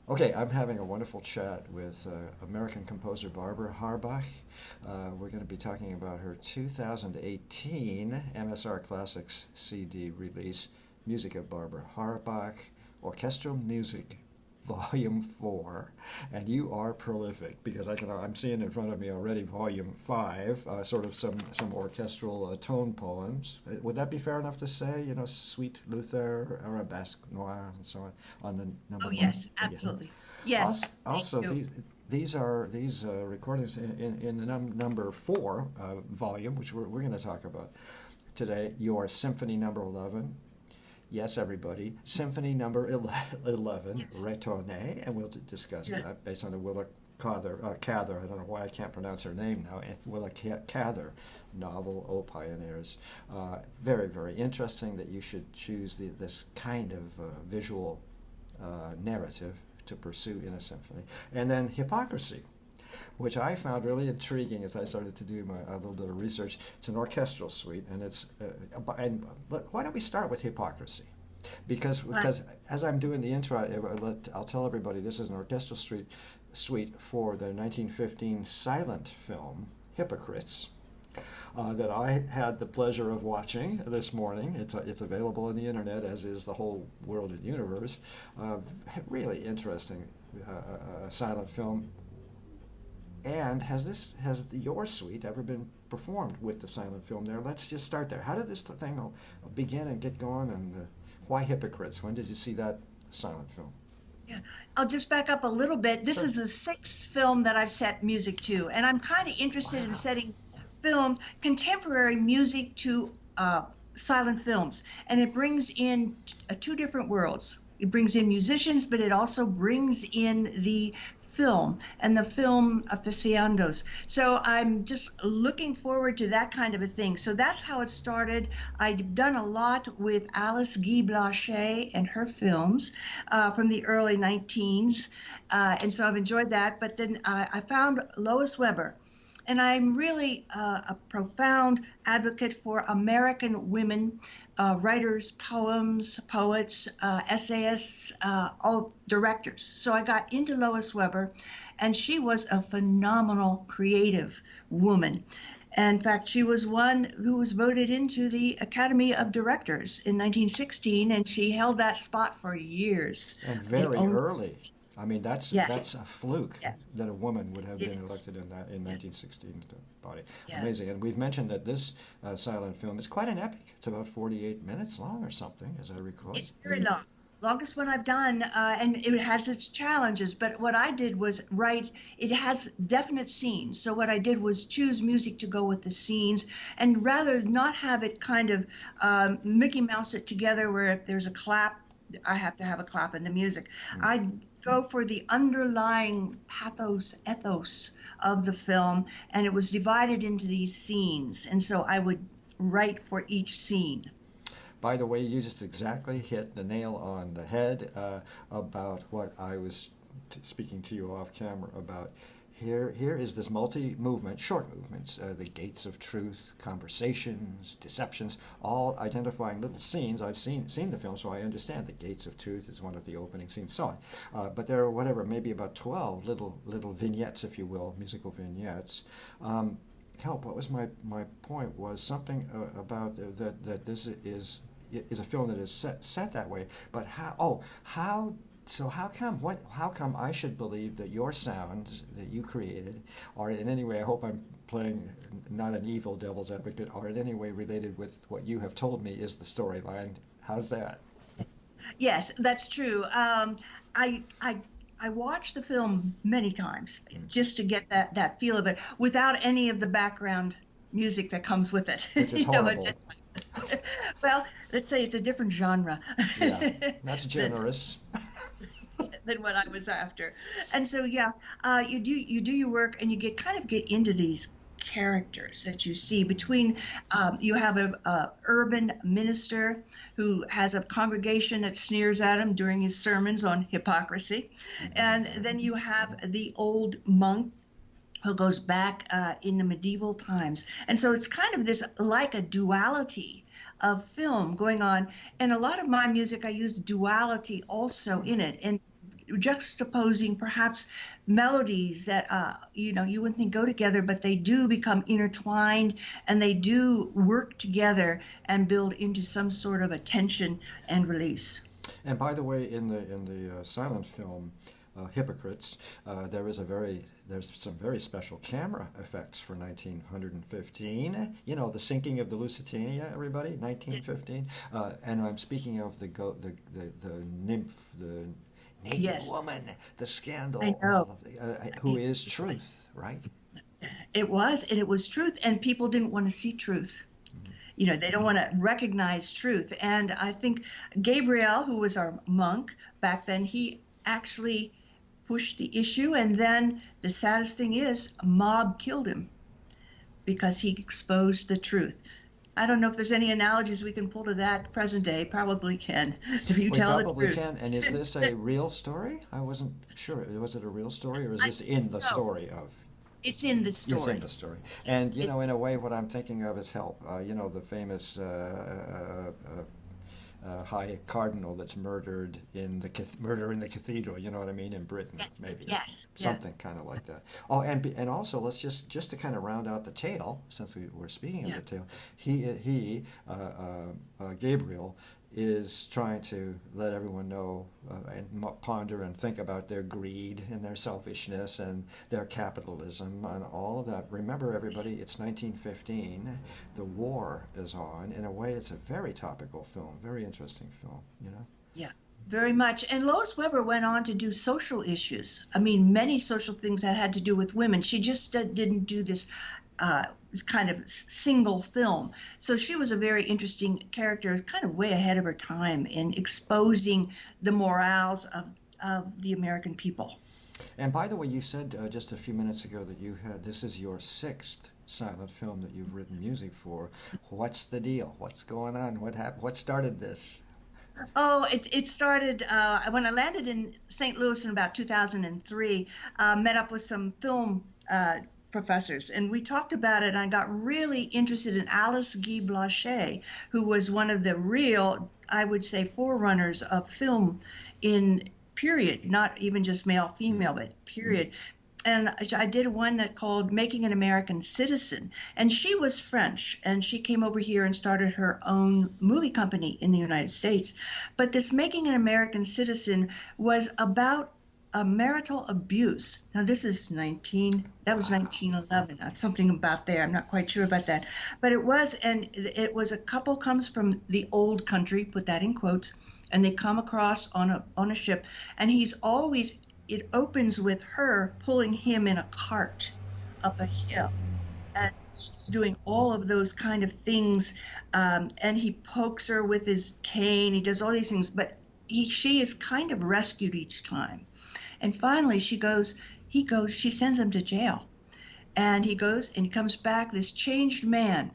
Okay, I'm having a wonderful chat with American composer Barbara Harbach. We're going to be talking about her 2018 MSR Classics CD release, Music of Barbara Harbach, Orchestral Music, Volume 4. And you are prolific because I'm seeing in front of me already Volume 5, sort of some orchestral tone poems. Would that be fair enough to say? You know, Suite Luther, Arabesque Noir, and so on the number Oh, 5? yes, Yeah. absolutely. Yes, thank Also, you. these recordings in the number 4 volume, which we're going to talk about today. Your Symphony Number 11. Yes, everybody. Symphony Number 11, Yes. Retourne, and we'll discuss Yeah. that based on the Willa Cather. I don't know why I can't pronounce her name now. Willa Cather novel, O Pioneers. Very, very interesting that you should choose this kind of visual narrative to pursue in a symphony. And then Hypocrisy, which I found really intriguing as I started to do a little bit of research. It's an orchestral suite, and but why don't we start with Hypocrisy? Right. Because as I'm doing the intro, I'll tell everybody this is an orchestral suite for the 1915 silent film Hypocrites, that I had the pleasure of watching this morning. It's available on the internet, as is the whole world and universe. Really interesting silent film. And has your suite ever been performed with the silent film there? Let's just start there. How did this thing begin and get going, and why Hypocrites? When did you see that silent film? Yeah. I'll just back up a little bit. This Sure. is the sixth film that I've set music to, and I'm kind of interested in Wow. setting film contemporary music to silent films, and it brings in two different worlds. It brings in musicians, but it also brings in the film and the film aficionados. So I'm just looking forward to that kind of a thing. So that's how it started. I've done a lot with Alice Guy Blanchet and her films from the early 19s. And so I've enjoyed that. But then I found Lois Weber. And I'm really a profound advocate for American women, writers, poets, essayists, all directors. So I got into Lois Weber, and she was a phenomenal creative woman. In fact, she was one who was voted into the Academy of Directors in 1916, and she held that spot for years. And The very only, early. I mean, that's yes, a fluke yes, that a woman would have it been is. elected in Yeah, 1916 to the body. yeah. Amazing. And we've mentioned that this silent film is quite an epic. It's about 48 minutes long or something, as I recall. It's very long. Longest one I've done, and it has its challenges. But what I did was write, it has definite scenes. So what I did was choose music to go with the scenes, and rather not have it kind of Mickey Mouse it together where if there's a clap, I have to have a clap in the music. Mm. I go for the underlying ethos of the film, and it was divided into these scenes. And so I would write for each scene. By the way, you just exactly hit the nail on the head about what I was speaking to you off camera about. Here is this multi-movement, short movements, the gates of truth, conversations, deceptions, all identifying little scenes. I've seen the film, so I understand the gates of truth is one of the opening scenes, so on. But there are whatever, maybe about 12 little vignettes, if you will, musical vignettes. Help. What was my point? Was something about that this is a film that is set that way. But how? Oh, how? So how come? What? How come I should believe that your sounds that you created are in any way? I hope I'm playing not an evil devil's advocate, are in any way related with what you have told me is the storyline. How's that? Yes, that's true. I I I watched the film many times Mm. just to get that feel of it without any of the background music that comes with it. Which is horrible. Well, let's say it's a different genre Yeah, that's than generous. than what I was after. And so yeah, you do your work and you get into these characters that you see between you have a urban minister who has a congregation that sneers at him during his sermons on hypocrisy, and Hmm. then you have the old monk who goes back in the medieval times. And so it's kind of this like a duality of film going on. And a lot of my music, I use duality also in it. And juxtaposing perhaps melodies that you know, you wouldn't think go together, but they do become intertwined, and they do work together and build into some sort of a tension and release. And by the way, in the silent film Hypocrites, there's some very special camera effects for 1915. You know, the sinking of the Lusitania, everybody, 1915. And I'm speaking of the nymph, the naked Yes, woman, the scandal, I know. who is truth, right? It was, and it was truth, and people didn't want to see truth. You know, they don't want to recognize truth. And I think Gabriel, who was our monk back then, he actually pushed the issue. And then the saddest thing is, a mob killed him because he exposed the truth. I don't know if there's any analogies we can pull to that present day. Probably can, if you We tell the probably truth. can. And is this a real story? I wasn't sure. Was it a real story, or is this in the No, story of? it's in the It's in story. the story. And, you It's, know, in a way, what I'm thinking of is Help. You know, the famous high cardinal that's murdered in the murder in the cathedral. You know what I mean? In Britain, yes, maybe yes, yeah, something kind of like that. Oh, and also let's just to kind of round out the tale, since we were speaking of yeah, the tale. Gabriel is trying to let everyone know and ponder and think about their greed and their selfishness and their capitalism and all of that. Remember, everybody, it's 1915. The war is on. In a way, it's a very topical film, very interesting film, you know? yeah, very much. And Lois Weber went on to do social issues. I mean, many social things that had to do with women. She just didn't do this uh, kind of single film. So she was a very interesting character, kind of way ahead of her time in exposing the morals of the American people. And by the way, you said just a few minutes ago that this is your sixth silent film that you've written music for. What's the deal? What's going on? What happened? What started this? Oh, it started when I landed in St. Louis in about 2003. Met up with some film professors, and we talked about it. And I got really interested in Alice Guy Blanchet, who was one of the real, I would say, forerunners of film in period, not even just male, female, but period. And I did one that called Making an American Citizen. And she was French, and she came over here and started her own movie company in the United States. But this Making an American Citizen was about marital abuse. Now this is that was 1911. That's something about there. I'm not quite sure about that. But it was a couple comes from the old country, put that in quotes, and they come across on a ship, and it opens with her pulling him in a cart up a hill. And she's doing all of those kind of things. And he pokes her with his cane. He does all these things, but she is kind of rescued each time. And finally she sends him to jail. And he goes and he comes back, this changed man.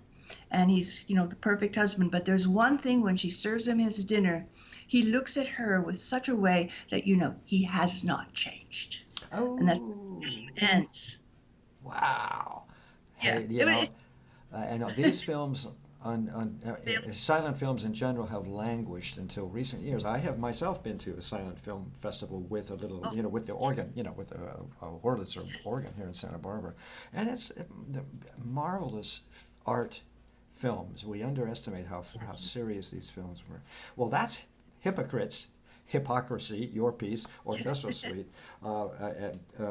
And he's, you know, the perfect husband. But there's one thing: when she serves him his dinner, he looks at her with such a way that, you know, he has not changed. And that's Oh, ends. wow. Yeah. Hey, you know, I know these films silent films in general have languished until recent years. I have myself been to a silent film festival with a little, Oh, you know, with the organ, yes, you know, with a Wurlitzer yes, organ here in Santa Barbara, and it's marvelous art films. We underestimate how yes. serious these films were. Well, that's Hypocrites, Hypocrisy, your piece, Orchestral Suite.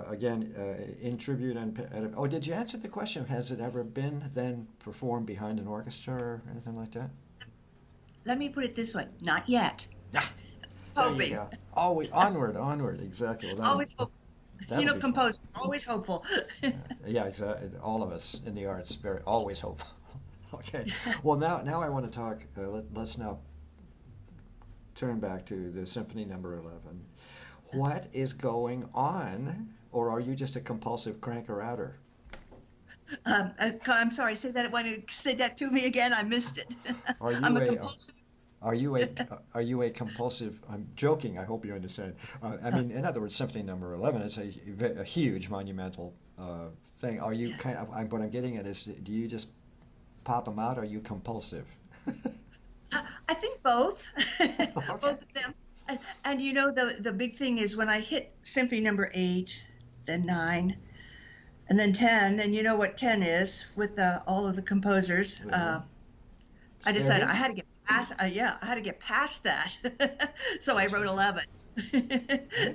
Again, in tribute and oh, did you answer the question? Has it ever been then performed behind an orchestra or anything like that? Let me put it this way: not yet. Yeah, there you Hoping. go. Always onward, onward. Exactly. Well, Always hope. You that'll know, be fun. composer, always hopeful. Yeah, exactly. All of us in the arts, very always hopeful. Okay. Well, now I want to talk. Let's now turn back to the Symphony Number 11. What is going on, or are you just a compulsive cranker-outer? I'm sorry. Say that to me again. I missed it. Are I'm you a a compulsive. are you a are you a compulsive? I'm joking. I hope you understand. I mean, in other words, Symphony Number 11 is a huge monumental thing. Are you Yes. what I'm getting at is, do you just pop them out? Or are you compulsive? I think both, Okay. both of them. And you know, the big thing is when I hit symphony number 8, then 9, and then 10, and you know what 10 is with all of the composers. Yeah. I decided I Stairgate? had to get past, yeah, I had to get past that. So I wrote Interesting. 11.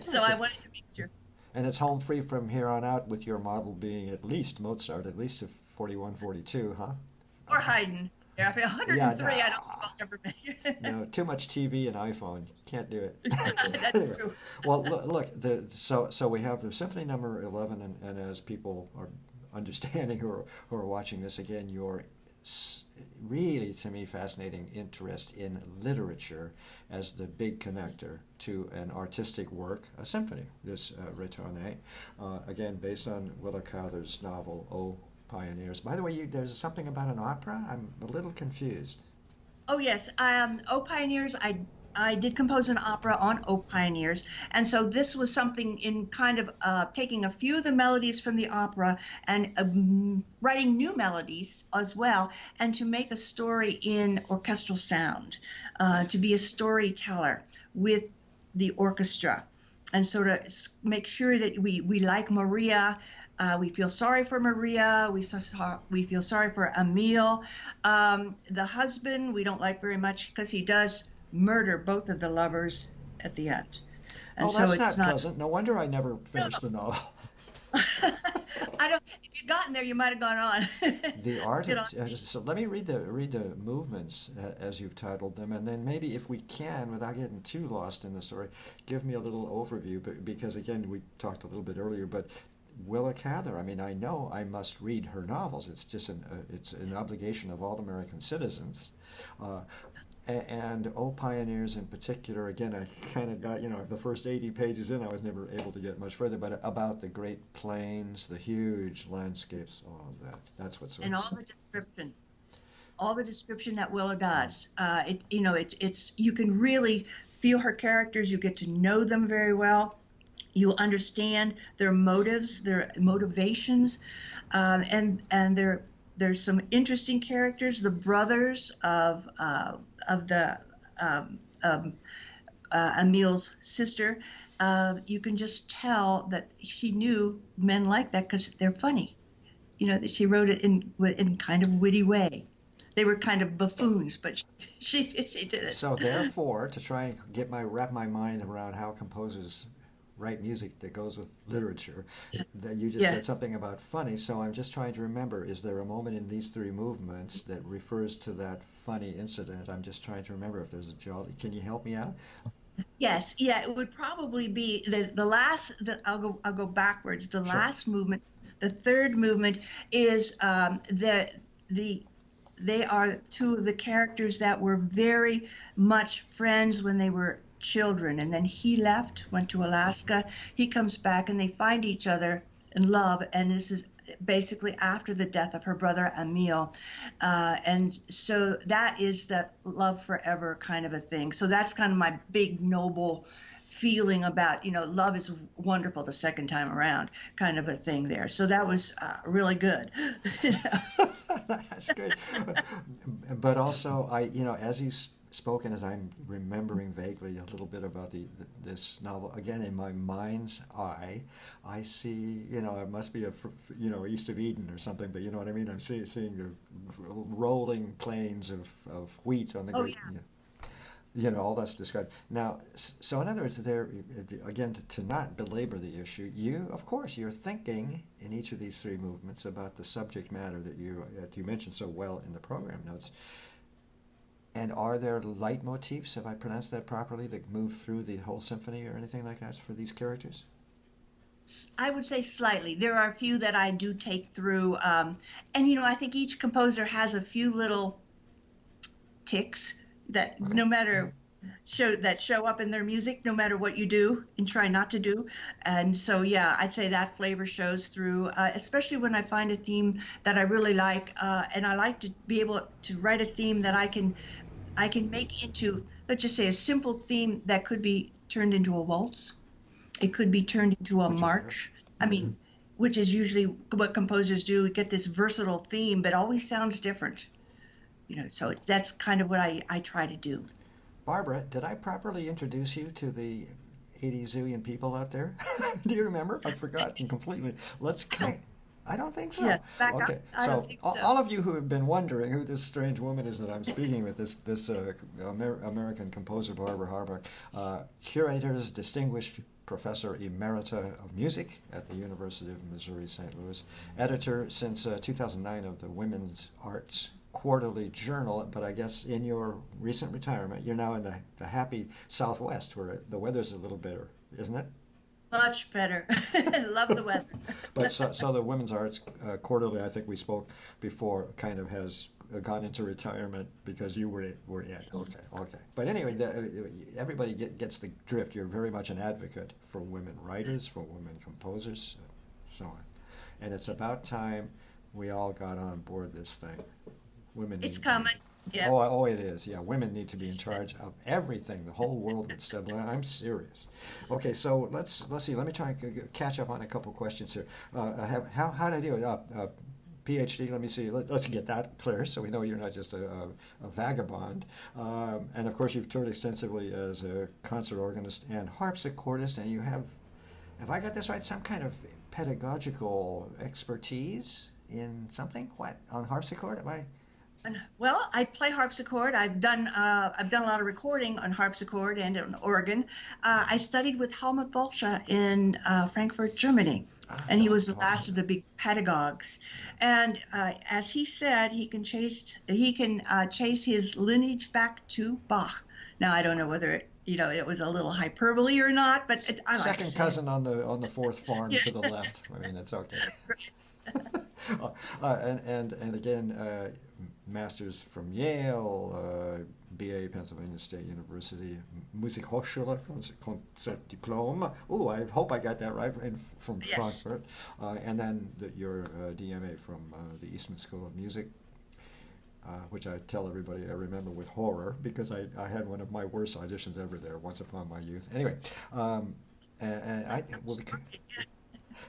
So I Interesting. wanted to make sure. And it's home free from here on out with your model being at least Mozart, at least to 41, 42, huh? Or Haydn. Yeah, I feel Yeah, 103, I don't think I'll ever make it. no, too much TV and iPhone. Can't do it. That's Anyway, true. well, look, so we have the Symphony Number 11, and as people are understanding who are watching this again, your really, to me, fascinating interest in literature as the big connector to an artistic work, a symphony, this Retourne, again, based on Willa Cather's novel, O Pioneers. By the way, there's something about an opera? I'm a little confused. Oh yes, "O Pioneers." I did compose an opera on "O Pioneers," and so this was something in kind of taking a few of the melodies from the opera and writing new melodies as well, and to make a story in orchestral sound, to be a storyteller with the orchestra, and so to make sure that we like Maria. We feel sorry for Maria. We feel sorry for Emile. The husband we don't like very much because he does murder both of the lovers at the end, and Oh, so that's it's not not. pleasant. No wonder I never No, finished the novel. I don't. If you'd gotten there, you might have gone on. The art Get of on. so let me read the movements as you've titled them, and then maybe if we can, without getting too lost in the story, give me a little overview. But because again, we talked a little bit earlier, but Willa Cather. I mean, I know I must read her novels. It's just it's an obligation of all American citizens. Uh, and O Pioneers in particular, again, I kind of got, the first 80 pages in, I was never able to get much further, but about the Great Plains, the huge landscapes, all of that. That's what's so And all the description that Willa does. It's you can really feel her characters. You get to know them very well. You understand their motives, their motivations, and there's some interesting characters. The brothers of the Emile's sister. You can just tell that she knew men like that because they're funny. That she wrote it in kind of witty way. They were kind of buffoons, but she did it. So therefore, to try and wrap my mind around how composers write music that goes with literature, that you just Yeah. said something about funny, so I'm just trying to remember, is there a moment in these three movements that refers to that funny incident? I'm just trying to remember if there's a jolly. Can you help me out? Yes, yeah, it would probably be the last. I'll go backwards. The Sure. last movement, the third movement, is the they are two of the characters that were very much friends when they were children, and then he left, went to Alaska. He comes back, and they find each other in love, and this is basically after the death of her brother Emile, and so that is that love forever kind of a thing. So that's kind of my big noble feeling about love is wonderful the second time around kind of a thing there. So that was really good. That's good. But also, as you spoke and as I'm remembering vaguely a little bit about this novel, again, in my mind's eye, I see, it must be East of Eden or something, but you know what I mean? I'm seeing the rolling plains of wheat on the Oh great, yeah. all that's described. Now, so in other words, there again, to not belabor the issue, of course, you're thinking in each of these three movements about the subject matter that you mentioned so well in the program notes. And are there leitmotifs, have I pronounced that properly, that move through the whole symphony or anything like that for these characters? I would say slightly. There are a few that I do take through, and I think each composer has a few little ticks that Okay. no matter show up in their music, no matter what you do and try not to do. And so, yeah, I'd say that flavor shows through, especially when I find a theme that I really like, and I like to be able to write a theme that I can make into, let's just say, a simple theme that could be turned into a waltz. It could be turned into a Which are there? march. I mean, which is usually what composers do. Get this versatile theme, but always sounds different. So that's kind of what I try to do. Barbara, did I properly introduce you to the 80 zillion people out there? Do you remember? I've forgotten completely. Let's count. I don't think Yeah, so. back up. Okay, I don't so think so. all of you who have been wondering who this strange woman is that I'm speaking with, this American composer Barbara Harbach, curators, distinguished professor emerita of music at the University of Missouri St. Louis, editor since 2009 of the Women's Arts Quarterly Journal, but I guess in your recent retirement, you're now in the happy Southwest where the weather's a little better, isn't it? Much better. Love the weather. But so the Women's Arts Quarterly, I think we spoke before, kind of has gone into retirement because you were in. Okay, okay. But anyway, everybody gets the drift. You're very much an advocate for women writers, for women composers, so on. And it's about time we all got on board this thing. Women It's need. coming. Yeah. Oh, it is. Yeah, women need to be in charge of everything. The whole world would step. I'm serious. Okay, so let's see. Let me try and catch up on a couple questions here. How did I do? PhD. Let me see. Let's get that clear, so we know you're not just a vagabond. And of course, you've toured extensively as a concert organist and harpsichordist, and you have I got this right? Some kind of pedagogical expertise in something? What on harpsichord? Am I? Well, I play harpsichord. I've done a lot of recording on harpsichord and on organ. I studied with Helmut Bolsche in Frankfurt, Germany, and he was the last of the big pedagogues. And as he said, he can chase his lineage back to Bach. Now I don't know whether it was a little hyperbole or not, but I like Second cousin on the fourth farm Yeah. to the left. I mean, it's okay. And again, masters from Yale, BA Pennsylvania State University, Musikhochschule, Konzertdiplom. Oh, I hope I got that right. From Yes. Frankfurt, and then your DMA from the Eastman School of Music. Which I tell everybody I remember with horror because I had one of my worst auditions ever there once upon my youth. Anyway,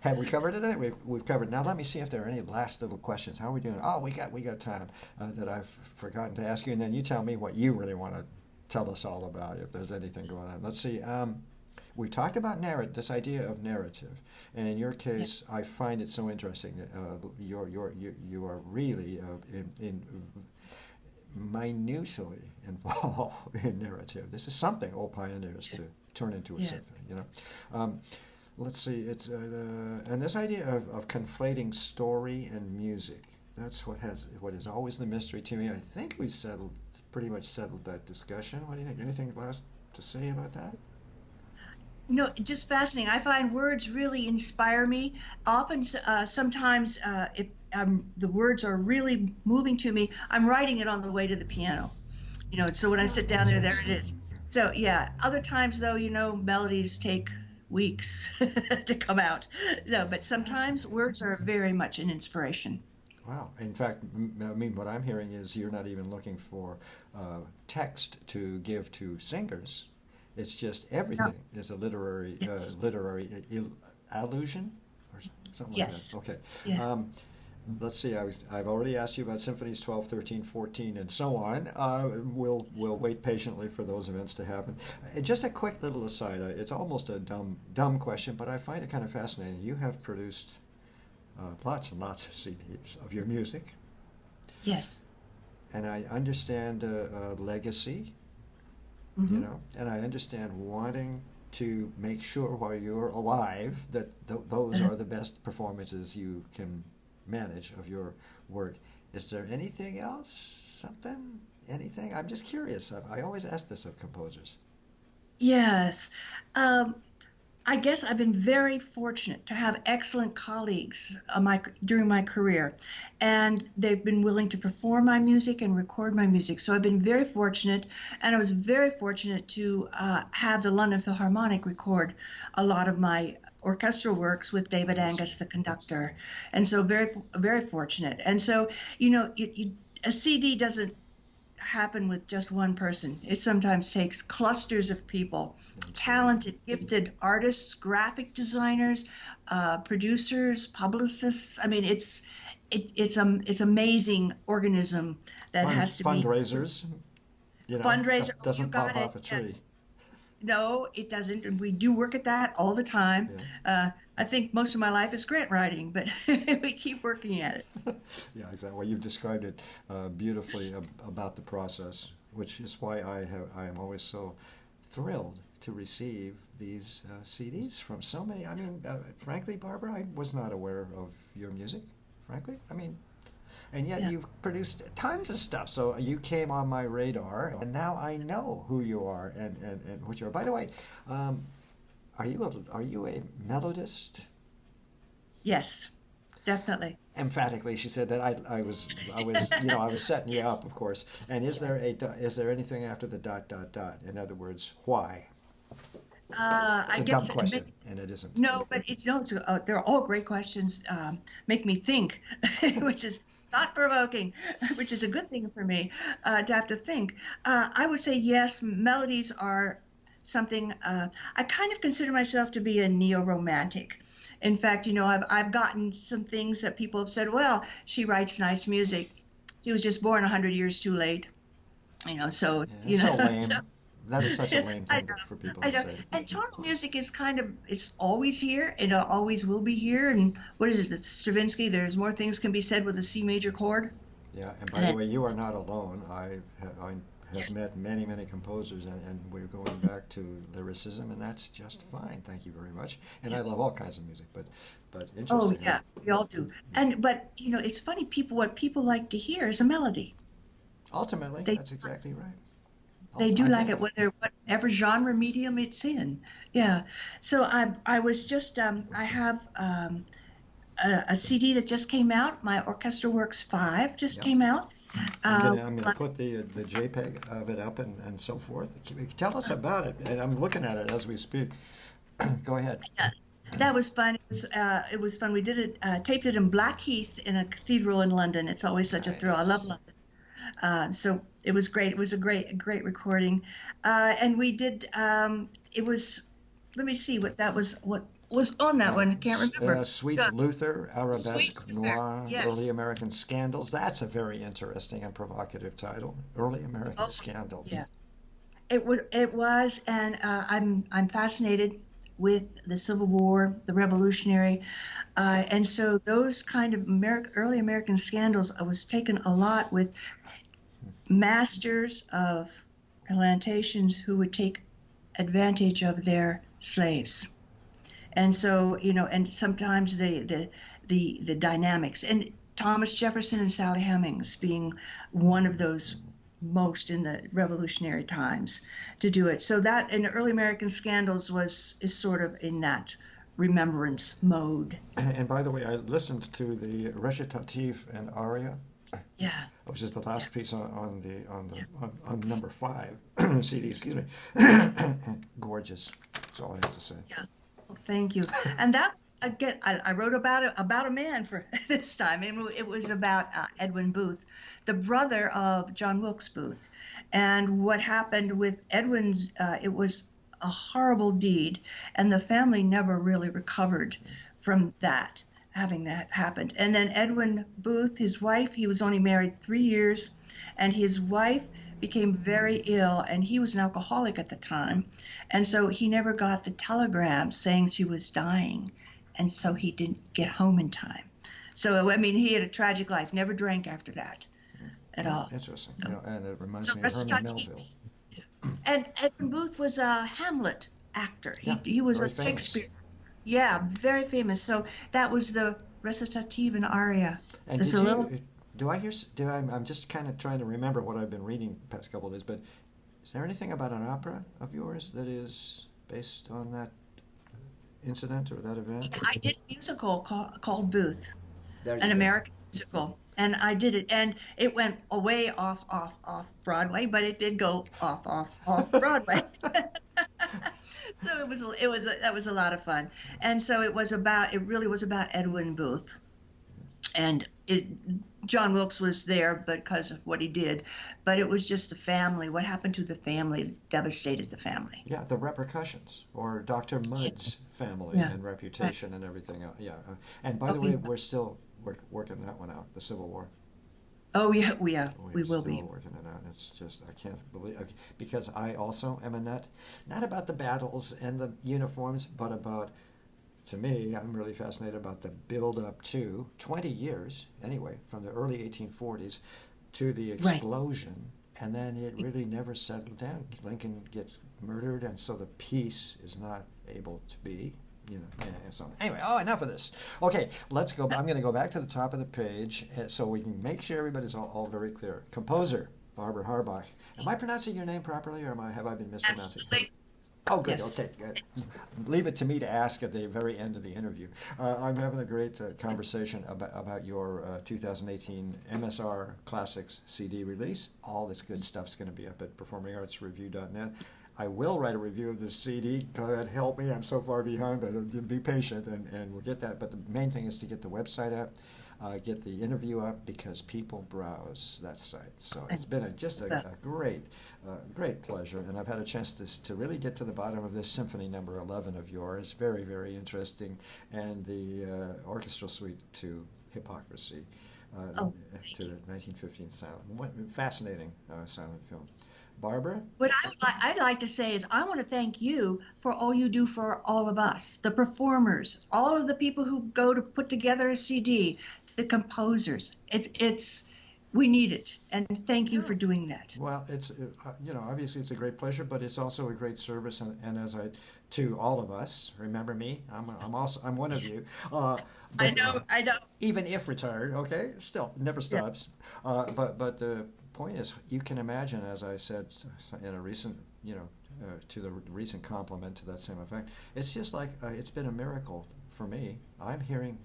have we covered it? We've covered. Now let me see if there are any last little questions. How are we doing? Oh, we got time that I've forgotten to ask you, and then you tell me what you really want to tell us all about if there's anything going on. Let's see. We talked about this idea of narrative, and in your case, I find it so interesting that you are really in minutely involved in narrative. This is something old pioneers to turn into a symphony. Let's see. It's and this idea of conflating story and music. That's what is always the mystery to me. I think we pretty much settled that discussion. What do you think? Anything last to say about that? No, just fascinating. I find words really inspire me. Often, sometimes, if the words are really moving to me, I'm writing it on the way to the piano. So when I sit down there it is. So yeah. Other times, though, melodies take weeks to come out. No, but sometimes words are very much an inspiration. Wow. In fact, I mean, what I'm hearing is you're not even looking for text to give to singers. It's just everything is a literary allusion or something like Yes. that. Okay. Yeah. Let's see. I've already asked you about symphonies 12, 13, 14, and so on. We'll wait patiently for those events to happen. Just a quick little aside. It's almost a dumb question, but I find it kind of fascinating. You have produced lots and lots of CDs of your music, Yes. and I understand legacy. Hmm. And I understand wanting to make sure while you're alive that those are the best performances you can manage of your work. Is there anything else? Anything? I'm just curious. I always ask this of composers. Yes. Um, I guess I've been very fortunate to have excellent colleagues during my career, and they've been willing to perform my music and record my music. So I've been very fortunate, and I was very fortunate to have the London Philharmonic record a lot of my orchestral works with David Yes. Angus, the conductor, and so very, very fortunate. And so, a CD doesn't happen with just one person. It sometimes takes clusters of people, talented, gifted artists, graphic designers, producers, publicists. I mean, it's amazing organism that has to be. Fundraisers. You know, Fundraiser. Oh, you doesn't pop got it. off a tree. Yes. No, it doesn't. And we do work at that all the time. Yeah. I think most of my life is grant writing, but we keep working at it. Yeah, exactly. Well, you've described it beautifully about the process, which is why I am always so thrilled to receive these CDs from so many. I mean, frankly, Barbara, I was not aware of your music. Frankly, I mean, and yet Yeah. you've produced tons of stuff. So you came on my radar, and now I know who you are and what you are. By the way, um, are you a melodist? Yes, definitely. Emphatically, she said that I was I was setting you Yes. up, of course. And is there anything after the dot dot dot? In other words, why? It's I a dumb guess question, and it isn't. no, but it's no. They're all great questions. Make me think, which is thought provoking, which is a good thing for me to have to think. I would say yes. Melodies are something. I kind of consider myself to be a neo-romantic. In fact, I've gotten some things that people have said. Well, she writes nice music. She was just born 100 years too late. So Yeah, it's so so lame. That is such a lame I thing know, for people I to know. say. And tonal music is it's always here, and it always will be here. And what is it? It's Stravinsky. There's more things can be said with a C major chord. Yeah, and by And the then, way, you are not alone. I yeah, have met many, many composers, and we're going back to lyricism, and that's just fine. Thank you very much. And yeah. I love all kinds of music, but Oh interesting. yeah, we all do. But it's funny. What people like to hear is a melody. Ultimately, They that's exactly right. they do I like it, think. whatever genre medium it's in. Yeah. So I was just I have a CD that just came out. My Orchestral Works 5 just Yeah. came out. Uh, I'm gonna put the JPEG of it up and so forth. Tell us about it. And I'm looking at it as we speak. Go ahead. Yeah, that was fun. It was fun. We did it, taped it in Blackheath in a cathedral in London. It's always such a thrill. I love Nice. London. So it was great. It was a great recording. And we did. It was. Let me see what was on that one. I can't remember. Sweet The Luther, Sweet Arabesque Luther. Noir, Early Yes. American Scandals. That's a very interesting and provocative title. Early American Oh, Scandals. yeah. It was, and I'm fascinated with the Civil War, the Revolutionary, and so those kind of early American scandals. I was taken a lot with masters of plantations who would take advantage of their slaves. And so, and sometimes the dynamics, and Thomas Jefferson and Sally Hemings being one of those most in the revolutionary times to do it. So that in early American scandals is sort of in that remembrance mode. And by the way, I listened to the recitative and aria, Yeah, which is the yeah, last piece yeah, on number 5 CD. Excuse me. Gorgeous. That's all I have to say. yeah. Well, thank you. And that again, I wrote about a man for this time. It was about Edwin Booth, the brother of John Wilkes Booth, and what happened with Edwin's. It was a horrible deed, and the family never really recovered from that, having that happened. And then Edwin Booth, his wife, he was only married 3 years, and his wife became very ill, and he was an alcoholic at the time, and so he never got the telegram saying she was dying, and so he didn't get home in time. So I mean, he had a tragic life. Never drank after that at Oh, all. interesting. So, Yeah, and it reminds so me of Herman recitative. Melville. And Edwin Booth was a Hamlet actor. Yeah, He was very a famous. Shakespeare. Yeah, very famous. So that was the recitative and aria. And There's did a little. you, do I hear, I'm just kind of trying to remember what I've been reading the past couple of days, but is there anything about an opera of yours that is based on that incident or that event? I did a musical called Booth, There you an go. American musical, and I did it, and it went away off Broadway, but it did go off Broadway. So that was a lot of fun, and so it really was about Edwin Booth, and John Wilkes was there because of what he did, but it was just the family. What happened to the family devastated the family. Yeah, the repercussions, or Dr. Yeah, Mudd's family yeah, and right. reputation and everything else. Yeah. And by Oh, the way, yeah. we're still working that one out, the Civil War. Oh, yeah, we We're will still be. working it out. It's just, I can't believe, because I also am a nut, not about the battles and the uniforms, but about, to me, I'm really fascinated about the build up to 20 years, anyway, from the early 1840s to the Right. explosion, and then it really never settled down. Lincoln gets murdered, and so the peace is not able to be, and so on. Anyway, enough of this. Okay, let's go. I'm going to go back to the top of the page so we can make sure everybody's all very clear. Composer, Barbara Harbach. Am I pronouncing your name properly, or have I been mispronouncing? Absolutely. Oh, good. Yes. Okay, good. Leave it to me to ask at the very end of the interview. I'm having a great conversation about your 2018 MSR Classics CD release. All this good stuff's going to be up at performingartsreview.net. I will write a review of this CD. God help me, I'm so far behind, but be patient and we'll get that. But the main thing is to get the website up, get the interview up, because people browse that site. So it's been just a great pleasure, and I've had a chance to really get to the bottom of this Symphony Number 11 of yours. Very, very interesting, and the orchestral suite to Hypocrisy, Oh, to the 1915 sound. What fascinating silent film. Barbara? what I'd like to say is I want to thank you for all you do for all of us, the performers, all of the people who go to put together a CD, the composers. We need it, and thank you Yeah. for doing that. Well, it's obviously it's a great pleasure, but it's also a great service, and to all of us, remember me, I'm one of you, I but know, I know. even if retired, okay, still never Yeah, stops. But the point is, you can imagine, as I said in a recent, to the recent compliment to that same effect, it's just like it's been a miracle for me. I'm hearing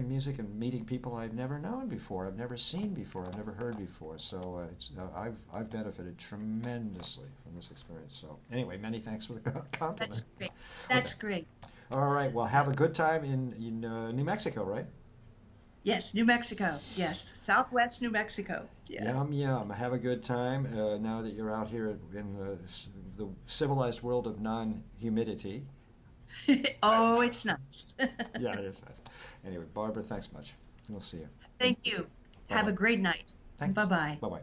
music and meeting people I've never known before, I've never seen before, I've never heard before. So I've benefited tremendously from this experience. So anyway, many thanks for the compliment. that's great. Okay. That's great. All right. Well, have a good time in New Mexico, right? Yes, New Mexico. Yes, Southwest New Mexico. Yeah. Yum yum. Have a good time. Now that you're out here in the civilized world of non-humidity. Oh, it's nice. Yeah, it is nice. Anyway, Barbara, thanks much. We'll see you. Thank you. Bye Have bye. a great night. Bye Thanks. bye. Bye bye.